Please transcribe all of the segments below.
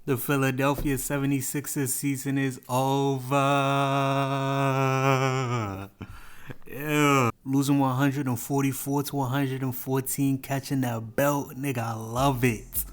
The Philadelphia 76ers season is over. Yeah. Losing 144 to 114, catching that belt. Nigga, I love it.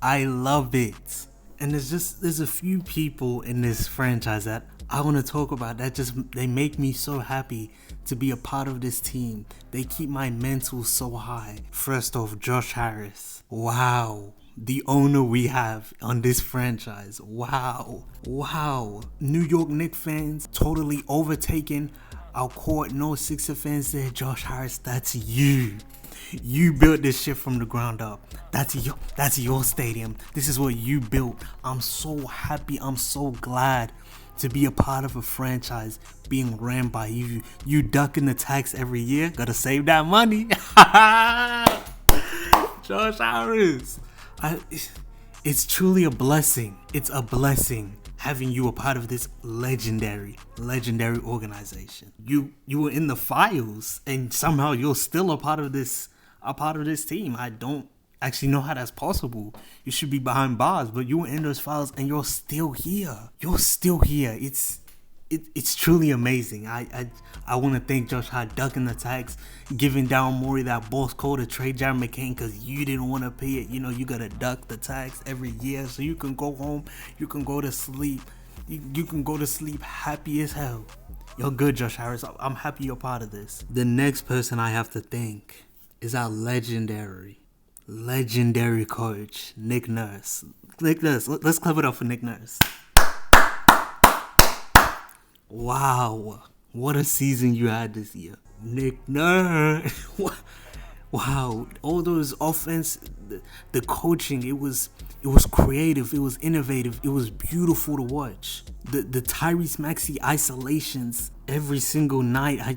I love it. And there's a few people in this franchise that I want to talk about that they make me so happy to be a part of this team. They keep my mental so high. First off, Josh Harris. Wow. The owner we have on this franchise. Wow. New York Knicks fans totally overtaken our court. No Sixer fans there. Josh Harris, that's you. You built this shit from the ground up. That's your stadium. This is what you built. I'm so happy. I'm so glad to be a part of a franchise being ran by you. You ducking the tax every year. Gotta save that money. Josh Harris. It's truly a blessing. It's a blessing having you a part of this legendary organization. You were in the files and somehow you're still a part of this team. I don't actually know how that's possible. You should be behind bars, but you were in those files and you're still here. It's truly amazing. I want to thank Josh Hart ducking the tax, giving Daryl Morey that boss code to trade Jared McCain because you didn't want to pay it. You know, you got to duck the tax every year so you can go home, you can go to sleep. You can go to sleep happy as hell. You're good, Josh Harris. I'm happy you're part of this. The next person I have to thank is our legendary coach, Nick Nurse. Let's clap it up for Nick Nurse. Wow, what a season you had this year. Nick Nurse. Wow, all those offense, the coaching, it was creative, it was innovative, it was beautiful to watch. The Tyrese Maxey isolations every single night, I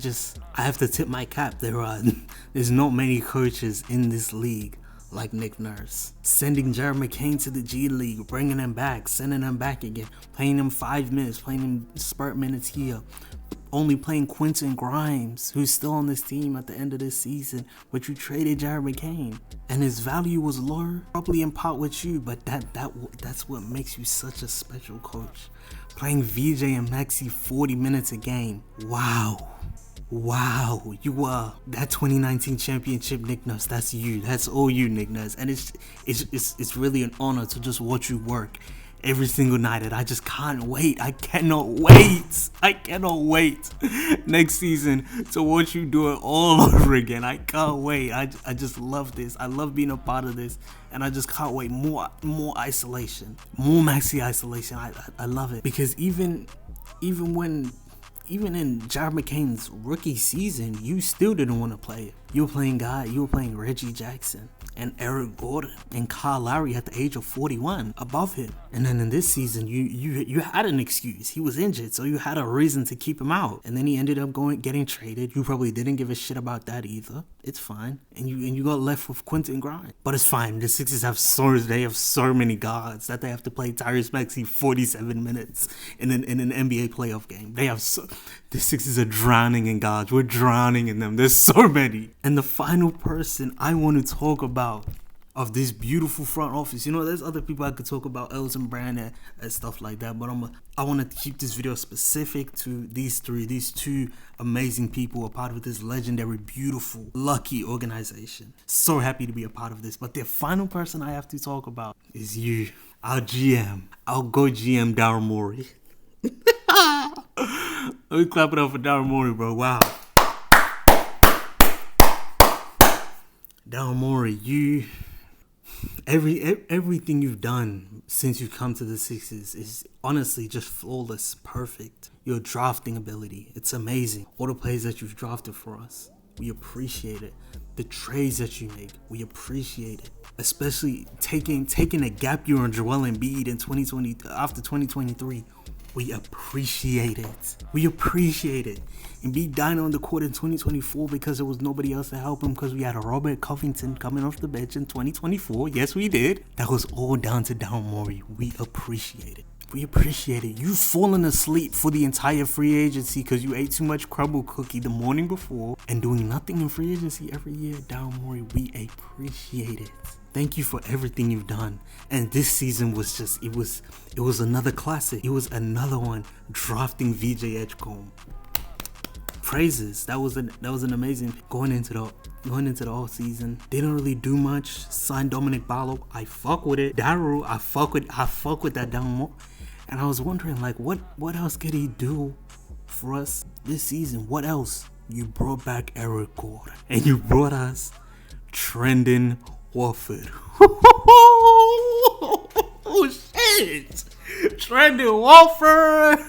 have to tip my cap. There's not many coaches in this league like Nick Nurse. Sending Jared McCain to the G League, bringing him back, sending him back again, playing him 5 minutes, playing him spurt minutes here. Only playing Quentin Grimes, who's still on this team at the end of this season, but you traded Jared McCain, and his value was low, probably in part with you, but that's what makes you such a special coach. Playing VJ and Maxey 40 minutes a game. Wow, you are that 2019 championship Nick Nurse. That's you. That's all you, Nick Nurse, and it's really an honor to just watch you work every single night, and I just can't wait. I cannot wait next season to watch you do it all over again. I can't wait. I just love this. I love being a part of this, and I just can't wait. More isolation, more Maxey isolation. I love it because even in Jared McCain's rookie season, you still didn't want to play it. You were playing Reggie Jackson and Eric Gordon and Kyle Lowry at the age of 41 above him. And then in this season, you had an excuse. He was injured, so you had a reason to keep him out. And then he ended up getting traded. You probably didn't give a shit about that either. It's fine. And you got left with Quentin Grimes. But it's fine. The Sixers have so many guards that they have to play Tyrese Maxey 47 minutes in an NBA playoff game. The Sixers are drowning in guards. We're drowning in them. There's so many. And the final person I want to talk about of this beautiful front office, there's other people I could talk about, Elton Brand and stuff like that, but I want to keep this video specific to these two amazing people, a part of this legendary, beautiful, lucky organization. So happy to be a part of this. But the final person I have to talk about is you, our GM, our go GM, Daryl Morey. Let me clap it up for Daryl Morey, bro. Wow. Daryl Morey, everything you've done since you've come to the Sixers is honestly just flawless, perfect. Your drafting ability, it's amazing. All the players that you've drafted for us, we appreciate it. The trades that you make, we appreciate it. Especially taking a gap year on Joel Embiid in 2020 after 2023. We appreciate it. Embiid died on the court in 2024 because there was nobody else to help him, because we had a Robert Covington coming off the bench in 2024. Yes, we did. That was all down to Daryl Morey. We appreciate it. You've fallen asleep for the entire free agency because you ate too much crumble cookie the morning before and doing nothing in free agency every year. Daryl Morey, we appreciate it. Thank you for everything you've done. And this season was just, it was another classic. It was another one, drafting VJ Edgecombe. Praises. That was an amazing going into the off season. Didn't really do much. Signed Dominic Barlow. I fuck with it. Daryl, I fuck with that down more. And I was wondering, like, what else could he do for us this season? What else? You brought back Eric Gordon, and you brought us Trendon Watford. Oh shit! Trendon Watford!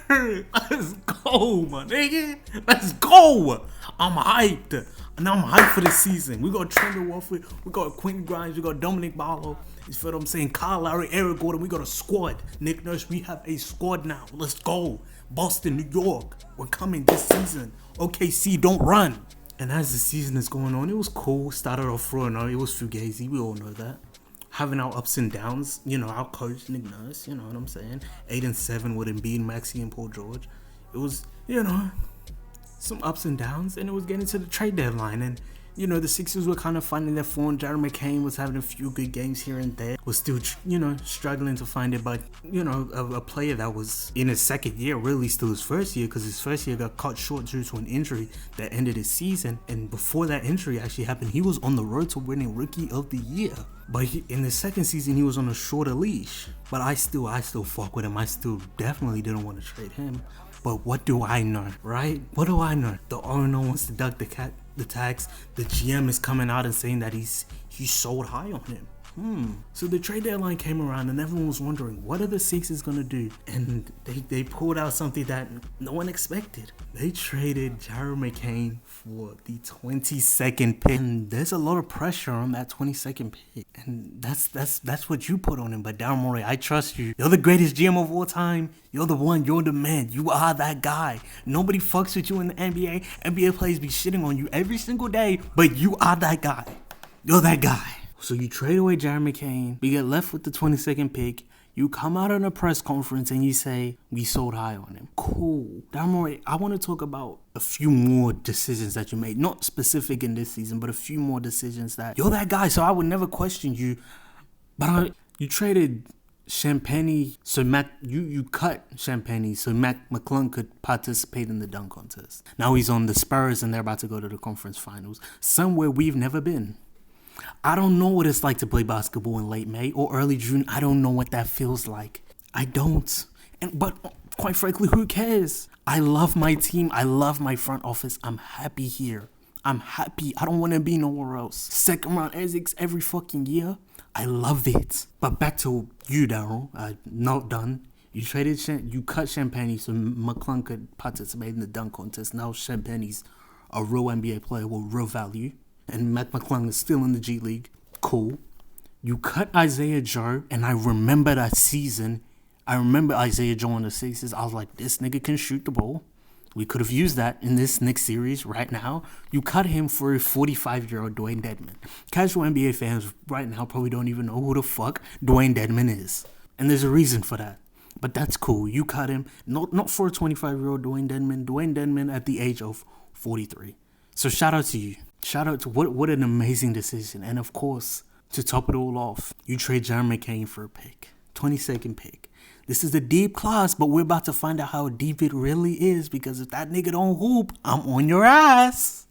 Let's go, my nigga! Let's go! I'm hyped. And I'm hyped for this season. We got Trendon Watford, we got Quentin Grimes, we got Dominic Barlow. You feel what I'm saying? Kyle Lowry, Eric Gordon, we got a squad. Nick Nurse, we have a squad now. Let's go. Boston, New York, we're coming this season. OKC, don't run. And as the season is going on, it was cool. Started off 4-0. It was fugazi. We all know that. Having our ups and downs. You know, our coach, Nick Nurse. You know what I'm saying? 8-7 with Embiid, Maxey, and Paul George. It was, you know, some ups and downs. And it was getting to the trade deadline. And, you know, the Sixers were kind of finding their form. Jared McCain was having a few good games here and there. Was still, you know, struggling to find it. But, you know, a player that was in his second year, really still his first year, because his first year got cut short due to an injury that ended his season. And before that injury actually happened, he was on the road to winning Rookie of the Year. But in the second season, he was on a shorter leash. But I still fuck with him. I still definitely didn't want to trade him. But what do I know, right? What do I know? The owner wants to duck the tax. The GM is coming out and saying that he's sold high on him. So the trade deadline came around and everyone was wondering, what are the Sixers gonna do? And they pulled out something that no one expected. They traded Jared McCain for the 22nd pick. And there's a lot of pressure on that 22nd pick. And that's what you put on him. But Daryl Morey, I trust you. You're the greatest GM of all time. You're the one. You're the man. You are that guy. Nobody fucks with you in the NBA. NBA players be shitting on you every single day. But you are that guy. You're that guy. So you trade away Jared McCain, we get left with the 22nd pick, you come out on a press conference and you say, we sold high on him. Cool. Daryl Morey, I want to talk about a few more decisions that you made. Not specific in this season, but a few more decisions that, you're that guy, so I would never question you. But you traded Champagnie, so you cut Champagnie so Mac McClung could participate in the dunk contest. Now he's on the Spurs and they're about to go to the conference finals, somewhere we've never been. I don't know what it's like to play basketball in late May or early June. I don't know what that feels like. I don't. But quite frankly, who cares? I love my team. I love my front office. I'm happy here. I'm happy. I don't want to be nowhere else. Second round exits every fucking year. I love it. But back to you, Daryl. Not done. You cut Champagnie so McClung could participate in the dunk contest. Now Champagnie's a real NBA player with real value. And Mac McClung is still in the G League. Cool. You cut Isaiah Joe, and I remember that season. I remember Isaiah Joe on the Sixers. I was like, this nigga can shoot the ball. We could have used that in this next series right now. You cut him for a 45-year-old Dwayne Dedmon. Casual NBA fans right now probably don't even know who the fuck Dwayne Dedmon is. And there's a reason for that. But that's cool. You cut him. Not for a 25-year-old Dwayne Dedmon. Dwayne Dedmon at the age of 43. So shout out to you. Shout out to what an amazing decision. And of course, to top it all off, you trade Jared McCain for a pick. 22nd pick. This is a deep class, but we're about to find out how deep it really is, because if that nigga don't hoop, I'm on your ass.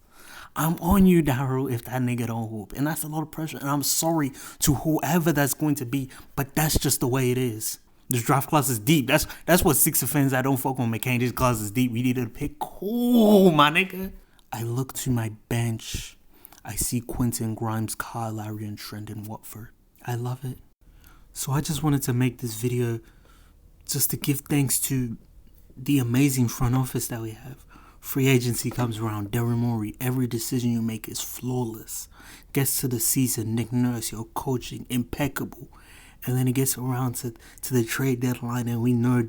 I'm on you, Daryl, if that nigga don't hoop. And that's a lot of pressure. And I'm sorry to whoever that's going to be, but that's just the way it is. This draft class is deep. That's what Sixer fans that don't fuck with McCain. This class is deep. We needed a pick. Cool, my nigga. I look to my bench. I see Quentin Grimes, Kyle Lowry, and Trendon Watford. I love it. So I just wanted to make this video just to give thanks to the amazing front office that we have. Free agency comes around. Daryl Morey, every decision you make is flawless. Gets to the season, Nick Nurse, your coaching, impeccable. And then it gets around to the trade deadline, and we know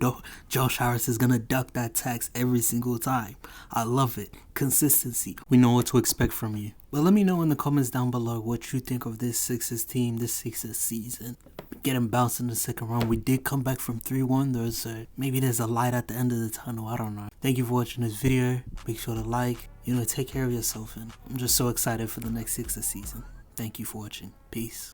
Josh Harris is going to duck that tax every single time. I love it. Consistency. We know what to expect from you. But let me know in the comments down below what you think of this Sixers team, this Sixers season. Getting bounced in the second round. We did come back from 3-1. Maybe there's a light at the end of the tunnel. I don't know. Thank you for watching this video. Make sure to like. Take care of yourself. And I'm just so excited for the next Sixers season. Thank you for watching. Peace.